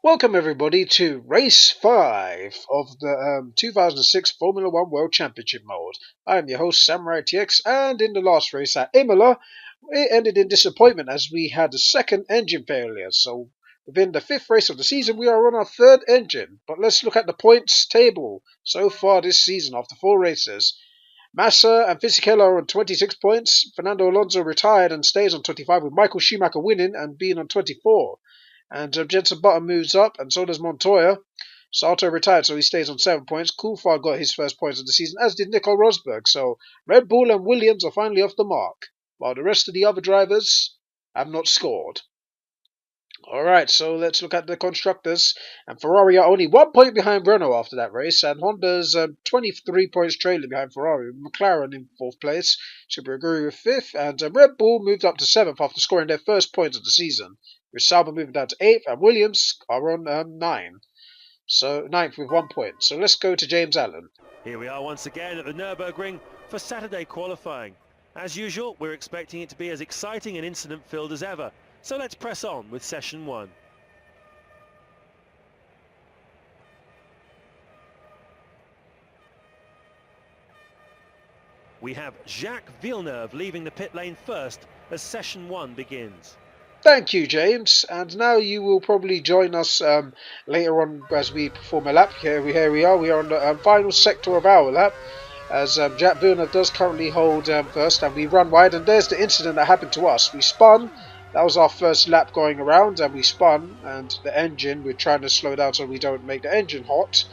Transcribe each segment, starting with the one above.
Welcome everybody to race 5 of the 2006 Formula 1 World Championship mode. I am your host SamuraiT-X, and in the last race at Imola, it ended in disappointment as we had a second engine failure. So within the 5th race of the season, we are on our 3rd engine. But let's look at the points table so far this season after 4 races. Massa and Fisichella are on 26 points. Fernando Alonso retired and stays on 25, with Michael Schumacher winning and being on 24. And Jenson Button moves up, and so does Montoya. Sato retired, so he stays on 7 points. Coulthard got his first points of the season, as did Nico Rosberg. So Red Bull and Williams are finally off the mark, while the rest of the other drivers have not scored. Alright, so let's look at the constructors. And Ferrari are only 1 point behind Renault after that race, and Honda's 23 points trailing behind Ferrari. McLaren in 4th place, Super Aguri with 5th, and Red Bull moved up to 7th after scoring their first points of the season, with Sauber moving down to 8th, and Williams are on 9th. So 9th with 1 point. So let's go to James Allen. Here we are once again at the Nürburgring for Saturday qualifying. As usual, we're expecting it to be as exciting and incident-filled as ever. So let's press on with session 1. We have Jacques Villeneuve leaving the pit lane first as session 1 begins. Thank you, James. And now you will probably join us later on as we perform a lap. Here we are. We are on the final sector of our lap, as Jacques Villeneuve does currently hold first, and we run wide. And there's the incident that happened to us. We spun. That was our first lap going around, and we spun, and the engine, we're trying to slow down so we don't make the engine hot,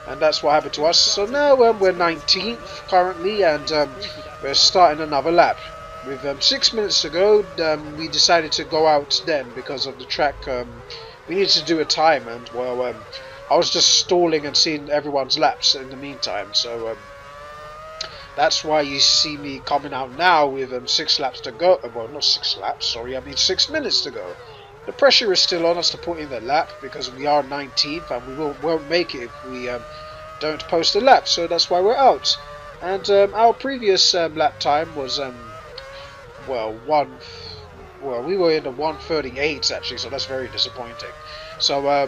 and that's what happened to us. So now we're 19th currently, and we're starting another lap. With 6 minutes to go, we decided to go out then because of the track. We needed to do a time, and well, I was just stalling and seeing everyone's laps in the meantime, so that's why you see me coming out now with 6 laps to go. Well, not 6 laps, sorry, I mean 6 minutes to go. The pressure is still on us to put in the lap because we are 19th, and we won't make it if we don't post a lap, so that's why we're out. And our previous lap time was we were in the 1:38 actually, so that's very disappointing. So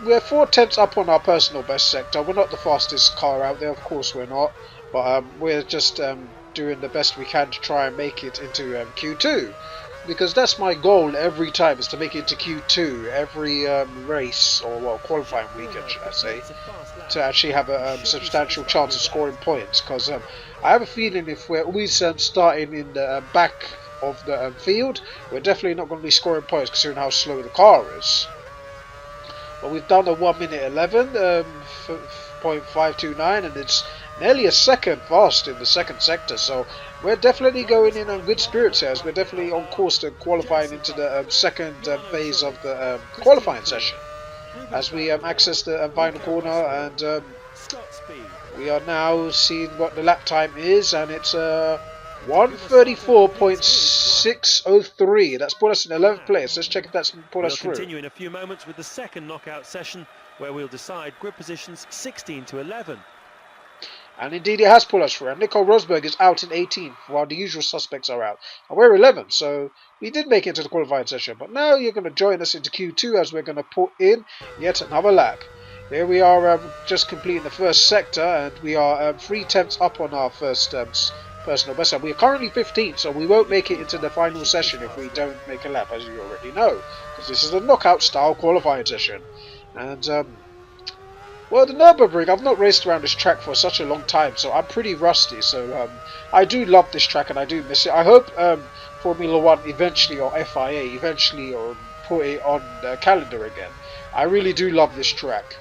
we're 4 tenths up on our personal best sector. We're not the fastest car out there, of course we're not, but we're just doing the best we can to try and make it into Q2, because that's my goal every time, is to make it into Q2 every race, or well, qualifying weekend should I say, to actually have a substantial chance of scoring points, because I have a feeling if we're always starting in the back of the field, we're definitely not going to be scoring points considering how slow the car is. But we've done a 1 minute 11, 0.529, and it's nearly a second fast in the second sector, so we're definitely going in on good spirits here, as we're definitely on course to qualifying into the second phase of the qualifying session, as we access the final corner, and we are now seeing what the lap time is, and it's 1:34.603. That's put us in 11th place. Let's check if that's put us through. We'll continue in a few moments with the second knockout session, where we'll decide grid positions 16 to 11. And indeed it has pulled us through. And Nico Rosberg is out in 18th, while the usual suspects are out. And we're 11th, so we did make it into the qualifying session. But now you're going to join us into Q2 as we're going to put in yet another lap. Here we are just completing the first sector, and we are 3 tenths up on our first personal best. And we're currently 15th, so we won't make it into the final session if we don't make a lap, as you already know, because this is a knockout style qualifying session. And well, the Nürburgring, I've not raced around this track for such a long time, so I'm pretty rusty. So I do love this track and I do miss it. I hope Formula 1 eventually, or FIA eventually, or put it on the calendar again. I really do love this track.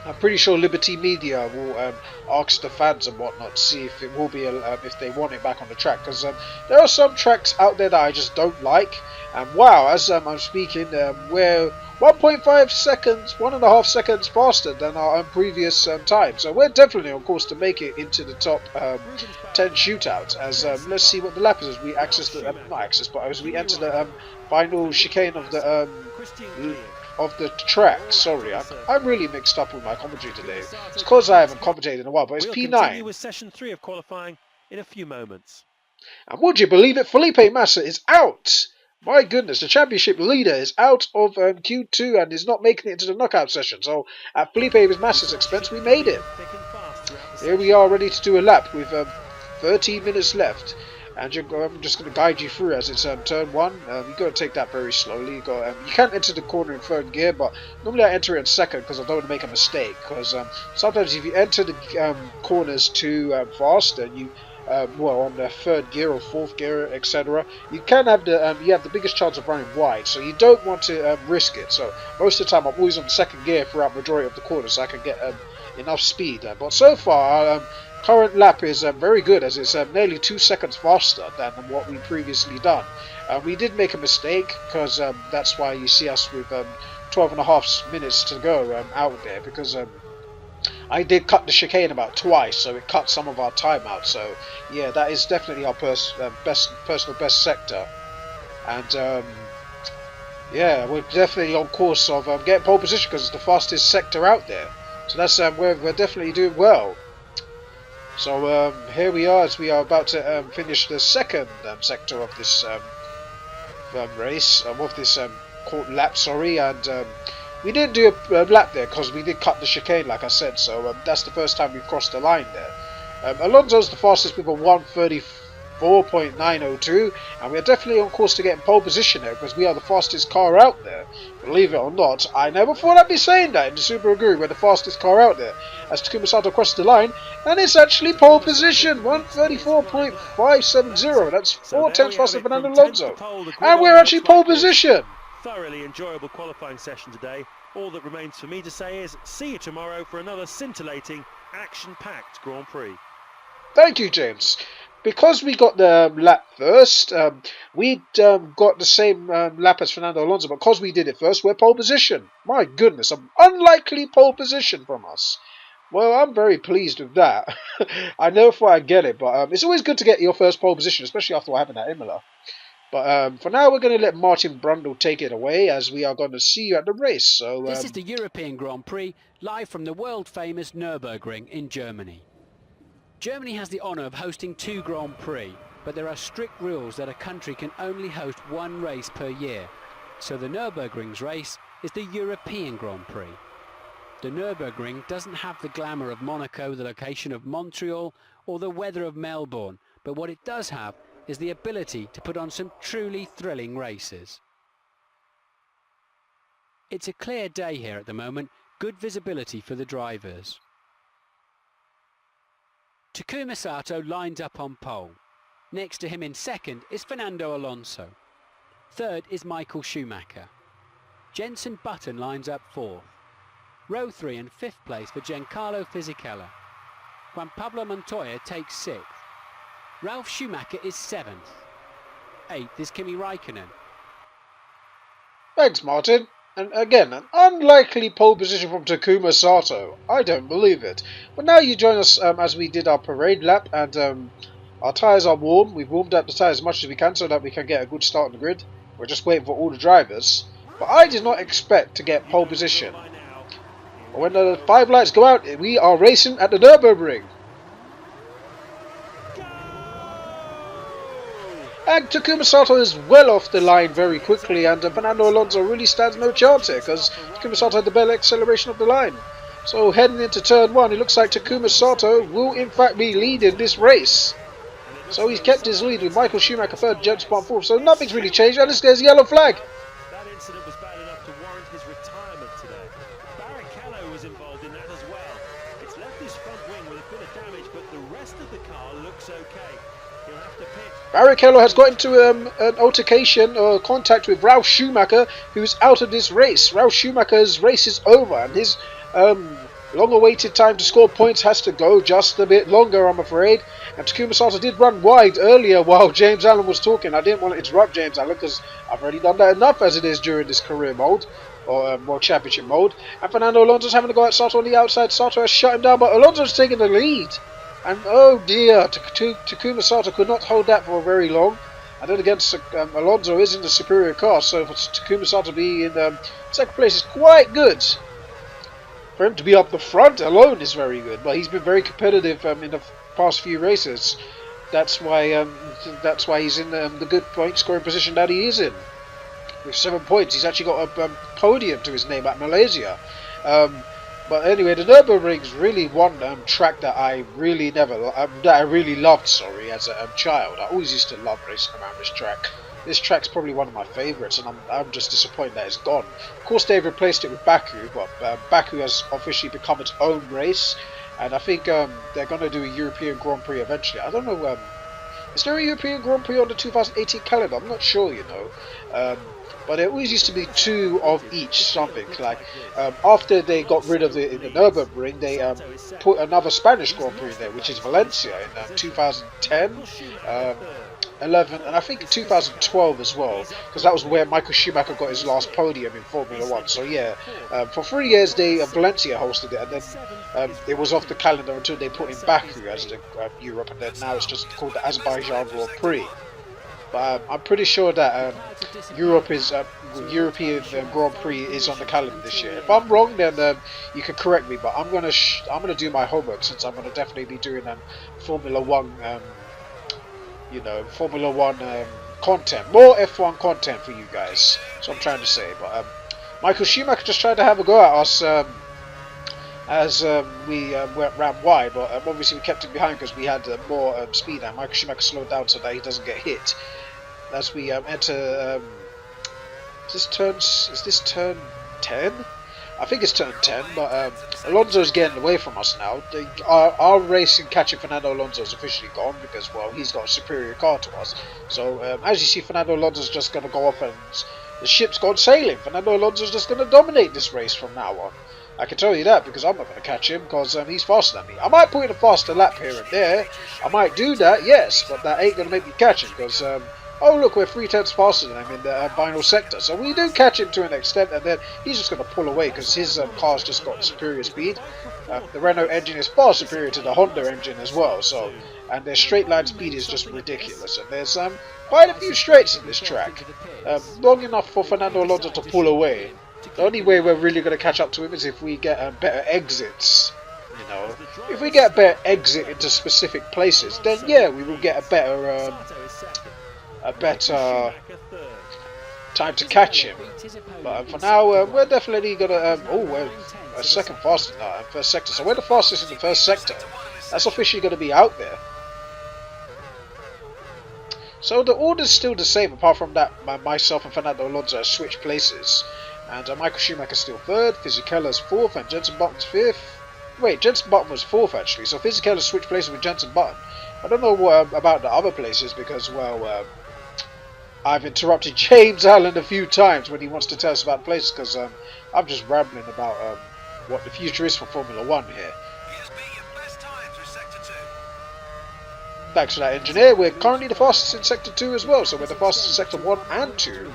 I'm pretty sure Liberty Media will ask the fans and whatnot to see if it will be if they want it back on the track, because there are some tracks out there that I just don't like. And wow, as I'm speaking, we're 1.5 seconds, 1.5 seconds faster than our previous time. So we're definitely on course to make it into the top 10 shootout. As let's see what the lap is as we access the but as we enter the final chicane of the track. Sorry, I'm really mixed up with my commentary today. It's because I haven't commentated in a while, but it's P9. Continue with session 3 of qualifying in a few moments. And would you believe it, Felipe Massa is out. My goodness, the championship leader is out of Q2 and is not making it into the knockout session. So at Felipe Massa's expense, we made it. Here we are ready to do a lap with 13 minutes left. And I'm just going to guide you through as it's turn 1. You've got to take that very slowly. You can't enter the corner in third gear, but normally I enter it in second because I don't want to make a mistake. Because sometimes if you enter the corners too fast and you on the third gear or fourth gear, etc., you can have the biggest chance of running wide. So you don't want to risk it. So most of the time I'm always on second gear throughout the majority of the corners, so I can get enough speed. But so far, current lap is very good, as it's nearly 2 seconds faster than what we previously done. We did make a mistake because that's why you see us with 12.5 minutes to go out there, because I did cut the chicane about twice, so it cut some of our time out. So yeah, that is definitely our personal best sector, and yeah, we're definitely on course of getting pole position because it's the fastest sector out there. So that's we're definitely doing well. So here we are as we are about to finish the second sector of this race, of this lap, sorry, and we didn't do a lap there because we did cut the chicane, like I said, so that's the first time we've crossed the line there. Alonso's the fastest with a 1:34.902, and we're definitely on course to get in pole position there because we are the fastest car out there. Believe it or not, I never thought I'd be saying that in the Subaru Guru, we're the fastest car out there. As Takuma Sato crosses the line, and it's actually pole position, 1:34.570. That's 4 tenths faster than Fernando Alonso, and we're actually pole position. Thoroughly enjoyable qualifying session today. All that remains for me to say is see you tomorrow for another scintillating, action-packed Grand Prix. Thank you, James. Because we got the lap first, we got the same lap as Fernando Alonso, but because we did it first, we're pole position. My goodness, an unlikely pole position from us. Well, I'm very pleased with that. I never thought I'd get it, but it's always good to get your first pole position, especially after what happened at Imola. But for now, we're going to let Martin Brundle take it away, as we are going to see you at the race. So this is the European Grand Prix, live from the world-famous Nürburgring in Germany. Germany has the honour of hosting 2 Grand Prix, but there are strict rules that a country can only host 1 race per year. So the Nürburgring's race is the European Grand Prix. The Nürburgring doesn't have the glamour of Monaco, the location of Montreal, or the weather of Melbourne, but what it does have is the ability to put on some truly thrilling races. It's a clear day here at the moment, good visibility for the drivers. Takuma Sato lines up on pole. Next to him in second is Fernando Alonso. Third is Michael Schumacher. Jenson Button lines up fourth. Row 3 and 5th place for Giancarlo Fisichella. Juan Pablo Montoya takes 6th. Ralf Schumacher is 7th. 8th is Kimi Raikkonen. Thanks, Martin. And again, an unlikely pole position from Takuma Sato. I don't believe it. But now you join us as we did our parade lap, and our tyres are warm. We've warmed up the tyres as much as we can so that we can get a good start on the grid. We're just waiting for all the drivers. But I did not expect to get pole position. But when the 5 lights go out, we are racing at the Nürburgring. And Takuma Sato is well off the line very quickly, and Fernando Alonso really stands no chance here because Takuma Sato had the better acceleration of the line. So heading into turn 1, it looks like Takuma Sato will in fact be leading this race. So he's kept his lead with Michael Schumacher third, Jenson Button fourth, so nothing's really changed, and there's a yellow flag. That incident was bad enough to warrant his retirement today. Barrichello was involved in that as well. It's left his front wing with a bit of damage, but the rest of the car looks okay. He'll have to pit. Barrichello has got into an altercation or contact with Ralf Schumacher, who's out of this race. Ralf Schumacher's race is over, and his long-awaited time to score points has to go just a bit longer, I'm afraid. And Takuma Sato did run wide earlier while James Allen was talking. I didn't want to interrupt James Allen because I've already done that enough as it is during this career mode, or World Championship mode. And Fernando Alonso's having to go at Sato on the outside. Sato has shut him down, but Alonso's taking the lead. And oh dear, Takuma Sato could not hold that for very long. And then again, Alonso is in the superior car, so for Takuma Sato to be in second place is quite good. For him to be up the front alone is very good, but he's been very competitive in the past few races. That's why he's in the good point scoring position that he is in. with 7 points. He's actually got a podium to his name at Malaysia. But anyway, the Nürburgring's really one track that I really loved. Sorry, as a child, I always used to love racing around this track. This track's probably one of my favourites, and I'm just disappointed that it's gone. Of course, they've replaced it with Baku, but Baku has officially become its own race, and I think they're going to do a European Grand Prix eventually. I don't know. Is there a European Grand Prix on the 2018 calendar? I'm not sure, you know. But there always used to be 2 of each something. Like after they got rid of the Nürburgring, they put another Spanish Grand Prix there, which is Valencia in 2010, 11, and I think 2012 as well, because that was where Michael Schumacher got his last podium in Formula 1. So yeah, for 3 years Valencia hosted it, and then it was off the calendar until they put in Baku as the Europe, and then now it's just called the Azerbaijan Grand Prix. But I'm pretty sure that European Grand Prix is on the calendar this year. If I'm wrong, then you can correct me. But I'm gonna do my homework, since I'm gonna definitely be doing Formula One, Formula One content, more F1 content for you guys. That's what I'm trying to say. But Michael Schumacher just tried to have a go at us as we went round wide, but obviously we kept him behind because we had more speed, and Michael Schumacher slowed down so that he doesn't get hit. As we enter, is this turn 10? I think it's turn 10, but Alonso's getting away from us now. Our race in catching Fernando Alonso is officially gone because, well, he's got a superior car to us. So as you see, Fernando Alonso's just going to go off and the ship's gone sailing. Fernando Alonso's just going to dominate this race from now on. I can tell you that because I'm not going to catch him because he's faster than me. I might put in a faster lap here and there. I might do that, yes, but that ain't going to make me catch him because, oh look, we're 3/10 faster than him in the final sector. So we do catch him to an extent, and then he's just going to pull away because his car's just got superior speed. The Renault engine is far superior to the Honda engine as well. So, and their straight line speed is just ridiculous. And there's quite a few straights in this track, long enough for Fernando Alonso to pull away. The only way we're really going to catch up to him is if we get better exits. You know, if we get a better exit into specific places, then yeah, we will get a better time to catch him. But for now, we're definitely gonna. We're a second faster now in first sector, so we're the fastest in the first sector. That's officially going to be out there. So the order's still the same, apart from that myself and Fernando Alonso have switched places. And Michael Schumacher's still 3rd, Fisichella's 4th, and Jenson Button's 5th. Wait, Jenson Button was 4th actually, so Fisichella switched places with Jenson Button. I don't know about the other places because, well, I've interrupted James Allen a few times when he wants to tell us about places because I'm just rambling about what the future is for Formula 1 here. Thanks for that, engineer. We're currently the fastest in Sector 2 as well, so we're the fastest in Sector 1 and 2.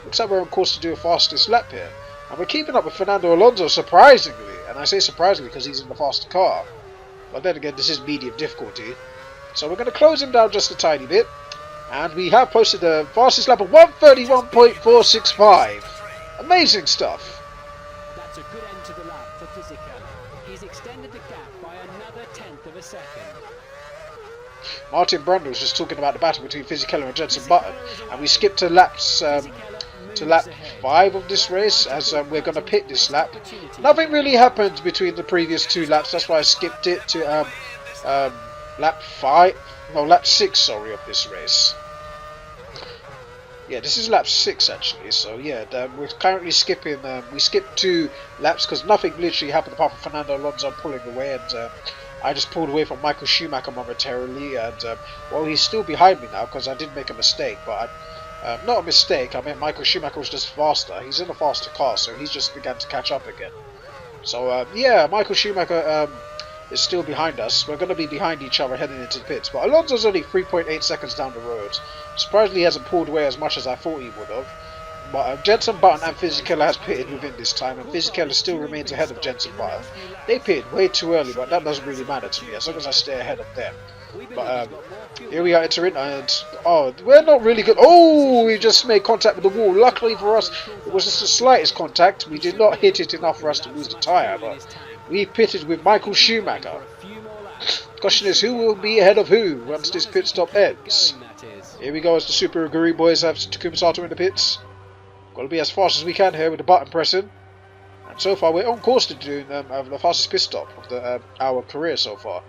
Looks like we're on course to do a fastest lap here. And we're keeping up with Fernando Alonso, surprisingly. And I say surprisingly because he's in the faster car. But then again, this is medium difficulty. So we're going to close him down just a tiny bit. And we have posted the fastest lap of 1:31.465. Amazing stuff. That's a good end to the lap for Fisichella. He's extended the gap by another 1/10 of a second. Martin Brundle was just talking about the battle between Fisichella and Jenson Button, and we skipped to lap 5 of this race as we're going to pit this lap. Nothing really happened between the previous 2 laps, that's why I skipped it to lap 6, sorry, of this race. Yeah, this is lap 6 actually, so yeah, we're currently skipping, we skipped 2 laps because nothing literally happened apart from Fernando Alonso pulling away, and I just pulled away from Michael Schumacher momentarily, and well, he's still behind me now because I did make a mistake, but not a mistake, I meant Michael Schumacher was just faster. He's in a faster car, so he's just began to catch up again. So yeah, Michael Schumacher is still behind us. We're going to be behind each other heading into the pits, but Alonso's only 3.8 seconds down the road. Surprisingly, he hasn't pulled away as much as I thought he would have. But Jenson Button and Fisichella has pitted within this time, and Fisichella still remains ahead of Jenson Button. They pitted way too early, but that doesn't really matter to me as long as I stay ahead of them. But here we are entering, and oh, we're not really good. Oh, we just made contact with the wall. Luckily for us, it was just the slightest contact. We did not hit it enough for us to lose the tyre, but we pitted with Michael Schumacher. The question is, who will be ahead of who once this pit stop ends? Here we go as the Super Aguri boys have Takuma Sato in the pits. Got to be as fast as we can here with the button pressing. And so far we're on course to doing the fastest pit stop of our career so far.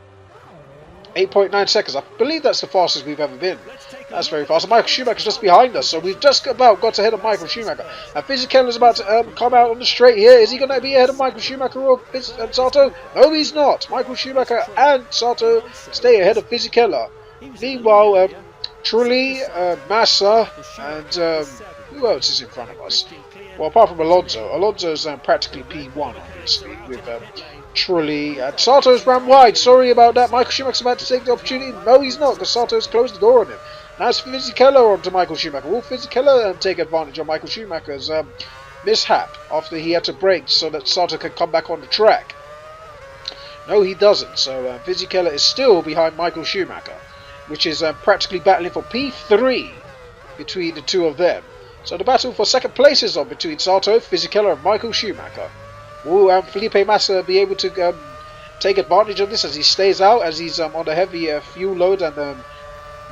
8.9 seconds. I believe that's the fastest we've ever been. That's very fast. And Michael Schumacher's just behind us, so we've just about got ahead of Michael Schumacher. And Fisichella is about to come out on the straight here. Is he going to be ahead of Michael Schumacher or Sato? No, he's not. Michael Schumacher and Sato stay ahead of Fisichella. Meanwhile, Trulli, Massa, and who else is in front of us? Well, apart from Alonso. Alonso's practically P1, obviously, with Trulli. And Sato's ran wide. Sorry about that. Michael Schumacher's about to take the opportunity. No, he's not, because Sato's closed the door on him. Now it's Fisichella on to Michael Schumacher. Will Fisichella take advantage of Michael Schumacher's mishap after he had to brake so that Sato could come back on the track? No, he doesn't. So Fisichella is still behind Michael Schumacher, which is practically battling for P3 between the two of them. So the battle for second place is on between Sato, Fisichella and Michael Schumacher. Will Felipe Massa be able to take advantage of this as he stays out, as he's on the heavy fuel load and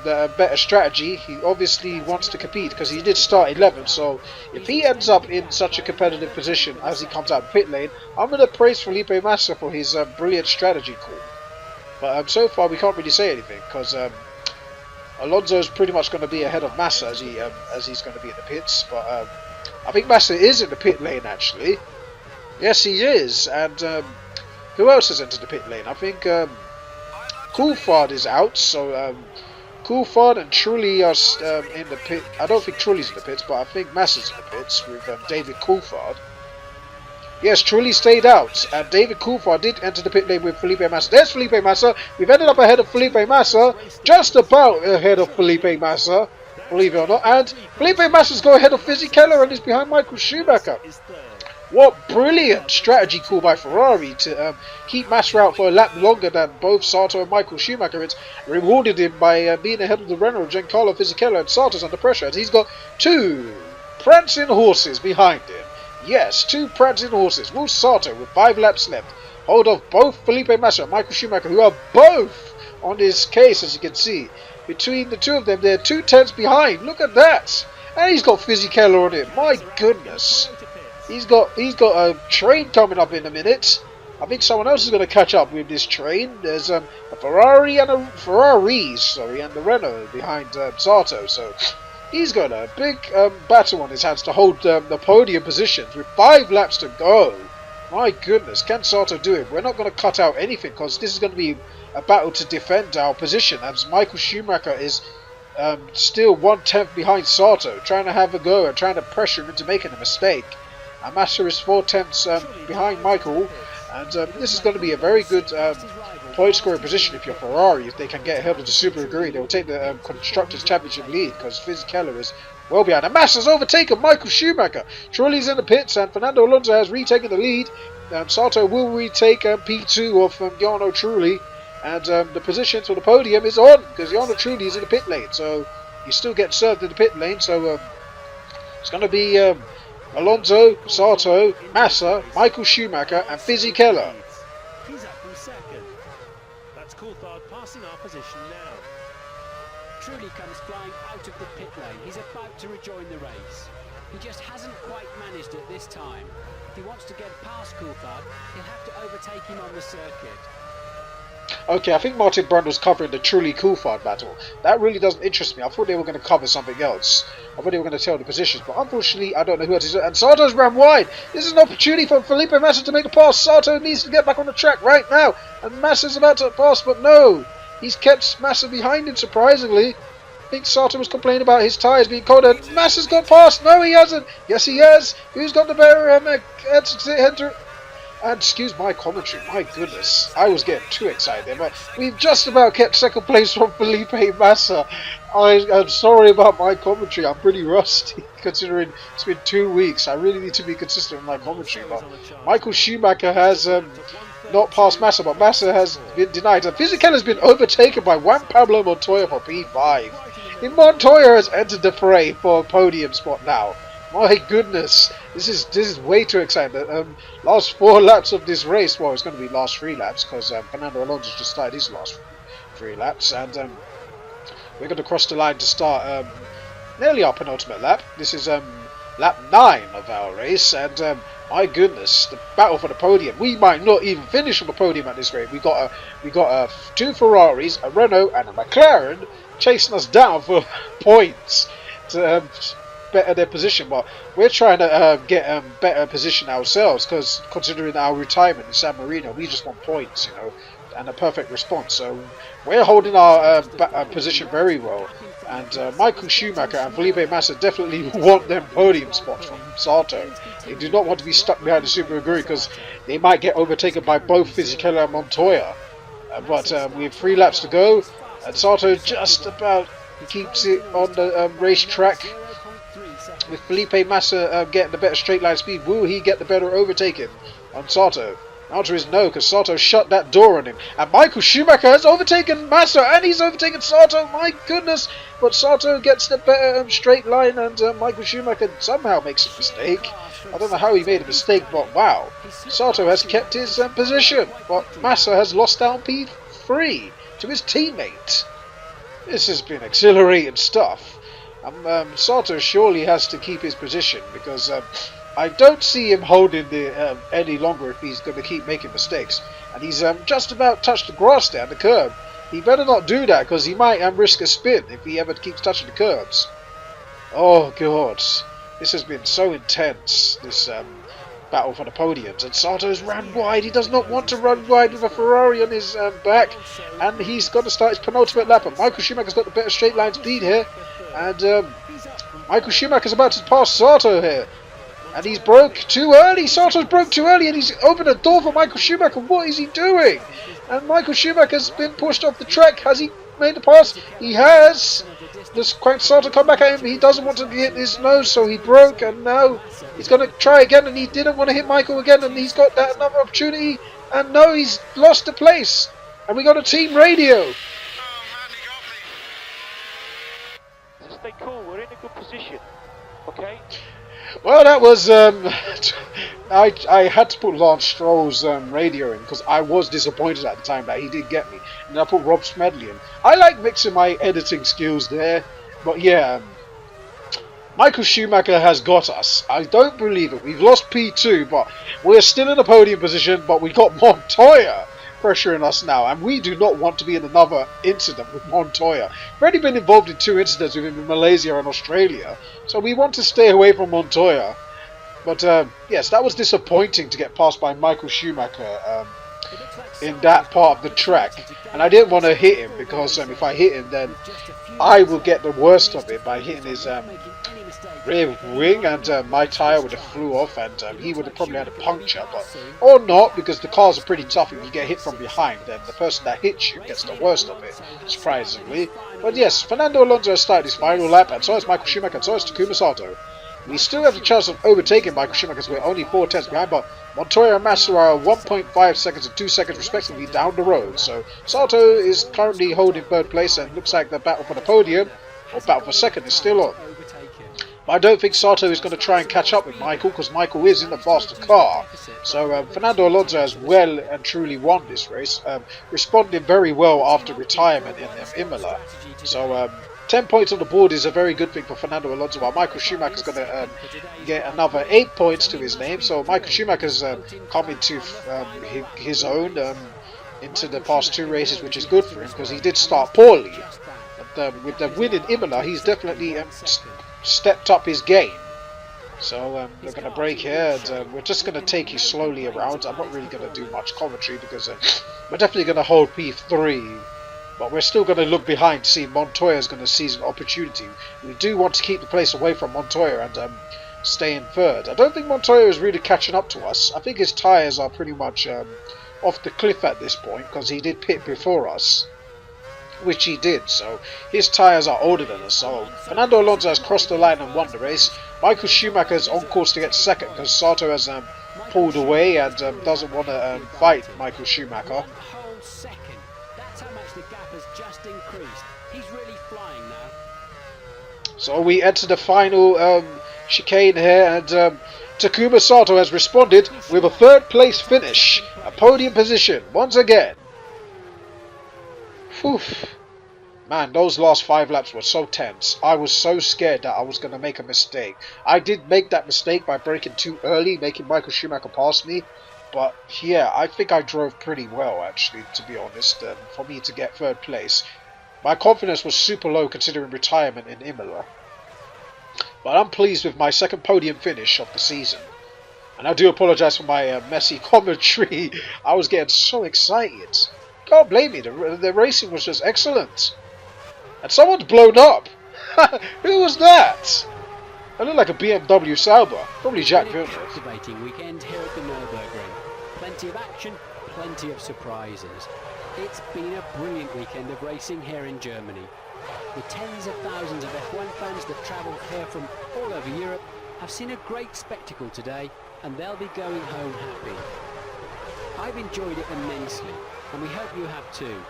the better strategy? He obviously wants to compete because he did start 11th, so if he ends up in such a competitive position as he comes out of pit lane, I'm going to praise Felipe Massa for his brilliant strategy call. But so far we can't really say anything because Alonso is pretty much going to be ahead of Massa as he's going to be in the pits. But I think Massa is in the pit lane actually. Yes, he is. And who else has entered the pit lane? I think Coulthard is out. So Coulthard and Trulli are in the pit. I don't think Trulli's in the pits, but I think Massa's in the pits with David Coulthard. Yes, Trulli stayed out, and David Coulthard did enter the pit lane with Felipe Massa. There's Felipe Massa. We've ended up ahead of Felipe Massa, just about ahead of Felipe Massa, believe it or not. And Felipe Massa's go ahead of Fisichella and is behind Michael Schumacher. What brilliant strategy call by Ferrari to keep Massa out for a lap longer than both Sato and Michael Schumacher. It's rewarded him by being ahead of the Renault, Giancarlo Fisichella, and Sato's under pressure as he's got two prancing horses behind him. Yes, two prancing horses. Will Sato, with 5 laps left, hold off both Felipe Massa and Michael Schumacher, who are both on his case, as you can see. Between the two of them, they're 2 tenths behind. Look at that. And he's got Fisichella on him. My goodness. He's got a train coming up in a minute. I think someone else is going to catch up with this train. There's a Ferrari and the Renault behind Sato. So he's got a big battle on his hands to hold the podium positions with 5 laps to go. My goodness, can Sato do it? We're not going to cut out anything because this is going to be a battle to defend our position, as Michael Schumacher is still 1/10 behind Sato, trying to have a go and trying to pressure him into making a mistake. And Massa is 4 tenths behind Michael, and this is going to be a very good point scoring position if you're Ferrari. If they can get ahead of the Super Aguri, they will take the Constructors' Championship lead because Fisichella is well behind. And Massa's overtaken Michael Schumacher. Trulli's in the pits, and Fernando Alonso has retaken the lead. Sato will retake P2 of Jarno Trulli, and the position for the podium is on because Jarno Trulli is in the pit lane, so he still gets served in the pit lane. So it's going to be Alonso, Sato, Massa, Michael Schumacher, and Fisichella. He's up from second. That's Coulthard passing our position now. Trulli comes flying out of the pit lane. He's about to rejoin the race. He just hasn't quite managed it this time. If he wants to get past Coulthard, he'll have to overtake him on the circuit. Okay, I think Martin Brundle's covering the Trulli-Coulthard battle. That really doesn't interest me. I thought they were going to cover something else. I thought they were going to tell the positions, but unfortunately, I don't know who else is. And Sato's ran wide. This is an opportunity for Felipe Massa to make the pass. Sato needs to get back on the track right now. And Massa's about to pass, but no. He's kept Massa behind him, surprisingly. I think Sato was complaining about his tyres being cold, and Massa's got past. No, he hasn't. Yes, he has. Who's got the better and excuse my commentary, my goodness, I was getting too excited there, but we've just about kept second place from Felipe Massa. I'm sorry about my commentary, I'm pretty rusty considering it's been 2 weeks. I really need to be consistent with my commentary, but Michael Schumacher has not passed Massa, but Massa has been denied. And Fisichella has been overtaken by Juan Pablo Montoya for P5. And Montoya has entered the fray for a podium spot now. My goodness, this is way too exciting. Last 4 laps of this race, well, it's going to be last 3 laps because Fernando Alonso just started his last 3 laps, and we're going to cross the line to start nearly our penultimate lap. This is lap 9 of our race, and my goodness, the battle for the podium. We might not even finish on the podium at this rate. We got two Ferraris, a Renault, and a McLaren chasing us down for points to better their position. But we're trying to get better position ourselves, because considering our retirement in San Marino, we just want points, and a perfect response. So we're holding our position very well. And Michael Schumacher and Felipe Massa definitely want them podium spots from Sato. They do not want to be stuck behind the Super Aguri, because they might get overtaken by both Fisichella and Montoya. But we have 3 laps to go, and Sato just about keeps it on the racetrack. With Felipe Massa getting the better straight line speed, will he get the better overtaking on Sato? The answer is no, because Sato shut that door on him. And Michael Schumacher has overtaken Massa, and he's overtaken Sato, my goodness! But Sato gets the better straight line, and Michael Schumacher somehow makes a mistake. I don't know how he made a mistake, but wow. Sato has kept his position, but Massa has lost down P3 to his teammate. This has been exhilarating stuff. Sato surely has to keep his position, because I don't see him holding the any longer if he's going to keep making mistakes. And he's just about touched the grass there, the curb. He better not do that, because he might risk a spin if he ever keeps touching the curbs. Oh god, this has been so intense, this battle for the podiums. And Sato's ran wide. He does not want to run wide with a Ferrari on his back. And he's got to start his penultimate lap. And Michael Schumacher's got the better straight line speed here. And Michael Schumacher's about to pass Sato here. And he's broke too early. Sato's broke too early, and he's opened a door for Michael Schumacher. What is he doing? And Michael Schumacher's been pushed off the track. Has he made the pass? He has. Just quite Sato come back at him. He doesn't want to hit his nose, so he broke, and now he's going to try again, and he didn't want to hit Michael again, and he's got that another opportunity, and no, he's lost the place. And we got a team radio. Stay cool, we're in a good position, okay? Well, that was I had to put Lance Stroll's radio in, because I was disappointed at the time that he did get me, and I put Rob Smedley in. I like mixing my editing skills there, but yeah, Michael Schumacher has got us. I don't believe it. We've lost P2, but we're still in a podium position, but we got Montoya pressuring us now, and we do not want to be in another incident with Montoya. We've already been involved in 2 incidents with him in Malaysia and Australia, so we want to stay away from Montoya. But yes, that was disappointing to get passed by Michael Schumacher in that part of the track, and I didn't want to hit him, because if I hit him, then I will get the worst of it by hitting his rear wing, and my tyre would have flew off, and he would have probably had a puncture, or not, because the cars are pretty tough. If you get hit from behind, then the person that hits you gets the worst of it, surprisingly. But yes, Fernando Alonso has started his final lap, and so has Michael Schumacher, and so has Takuma Sato. We still have the chance of overtaking Michael Schumacher, because we're only 4 tenths behind, but Montoya and Massa are 1.5 seconds and 2 seconds respectively down the road. So Sato is currently holding 3rd place, and looks like the battle for the podium, or battle for 2nd, is still on. But I don't think Sato is going to try and catch up with Michael, because Michael is in the faster car. So Fernando Alonso has well and truly won this race, responding very well after retirement in Imola. So 10 points on the board is a very good thing for Fernando Alonso, while Michael Schumacher is going to get another 8 points to his name. So Michael Schumacher's come into his own into the past 2 races, which is good for him, because he did start poorly. But with the win in Imola, he's definitely stepped up his game. So we're going to break here, and we're just going to take you slowly around. I'm not really going to do much commentary, because we're definitely going to hold P3. But we're still going to look behind to see Montoya is going to seize an opportunity. We do want to keep the place away from Montoya and stay in 3rd. I don't think Montoya is really catching up to us. I think his tyres are pretty much off the cliff at this point, because he did pit before us, which he did. So his tyres are older than us. So Fernando Alonso has crossed the line and won the race. Michael Schumacher is on course to get 2nd, because Sato has pulled away and doesn't want to fight Michael Schumacher. So we enter the final chicane here, and Takuma Sato has responded with a 3rd place finish, a podium position once again. Whew. Man, those last 5 laps were so tense. I was so scared that I was going to make a mistake. I did make that mistake by braking too early, making Michael Schumacher pass me. But yeah, I think I drove pretty well, actually, to be honest, for me to get third place. My confidence was super low considering retirement in Imola. But I'm pleased with my second podium finish of the season. And I do apologise for my messy commentary. I was getting so excited. Can't blame me, the racing was just excellent. And someone's blown up. Who was that? I look like a BMW Sauber. Probably Jack It's been a Villeneuve. captivating weekend here at the Nürburgring. Plenty of action, plenty of surprises. It's been a brilliant weekend of racing here in Germany. The tens of thousands of F1 fans that travelled here from all over Europe have seen a great spectacle today, and they'll be going home happy. I've enjoyed it immensely, and we hope you have too.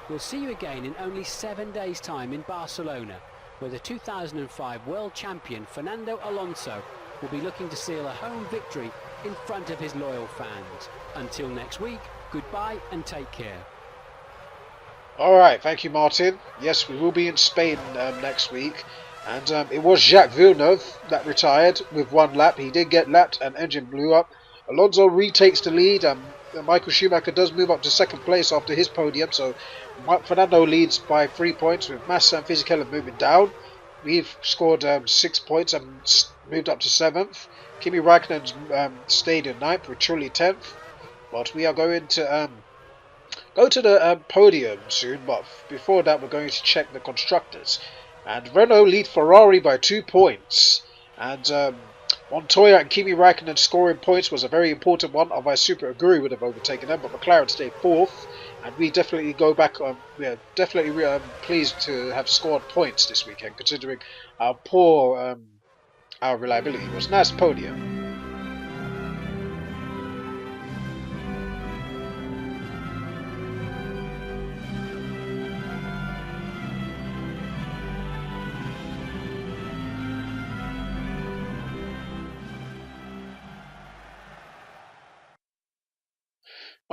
We'll see you again in only 7 days' time in Barcelona, where the 2005 world champion Fernando Alonso will be looking to seal a home victory in front of his loyal fans. Until next week, goodbye and take care. Alright, thank you, Martin. Yes, we will be in Spain next week. And it was Jacques Villeneuve that retired with 1 lap. He did get lapped and engine blew up. Alonso retakes the lead. Michael Schumacher does move up to second place after his podium. So Fernando leads by 3 points with Massa and Fisichella moving down. We've scored 6 points and moved up to 7th. Kimi Raikkonen's stayed in 9th with Trulli 10th. But we are going to go to the podium soon. But before that, we're going to check the constructors. And Renault lead Ferrari by 2 points. And Montoya and Kimi Raikkonen scoring points was a very important one. Otherwise, Super Aguri would have overtaken them. But McLaren stayed 4th. And we definitely go back. We are definitely pleased to have scored points this weekend, considering how poor our reliability was. Nice podium.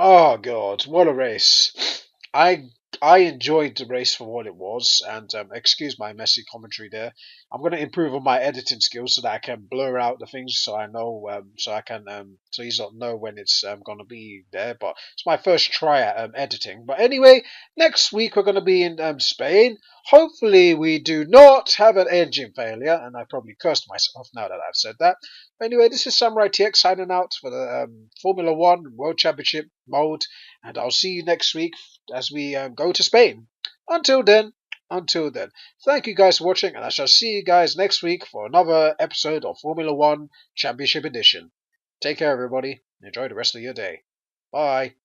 Oh God, what a race! I I enjoyed the race for what it was, and excuse my messy commentary there. I'm going to improve on my editing skills so that I can blur out the things, so I know, so I can, so you don't know when it's going to be there. But it's my first try at editing. But anyway, next week we're going to be in Spain. Hopefully, we do not have an engine failure, and I probably cursed myself now that I've said that. Anyway, this is SamuraiT-X signing out for the Formula One World Championship mode, and I'll see you next week as we go to Spain. Until then, thank you guys for watching, and I shall see you guys next week for another episode of Formula One Championship Edition. Take care, everybody, and enjoy the rest of your day. Bye.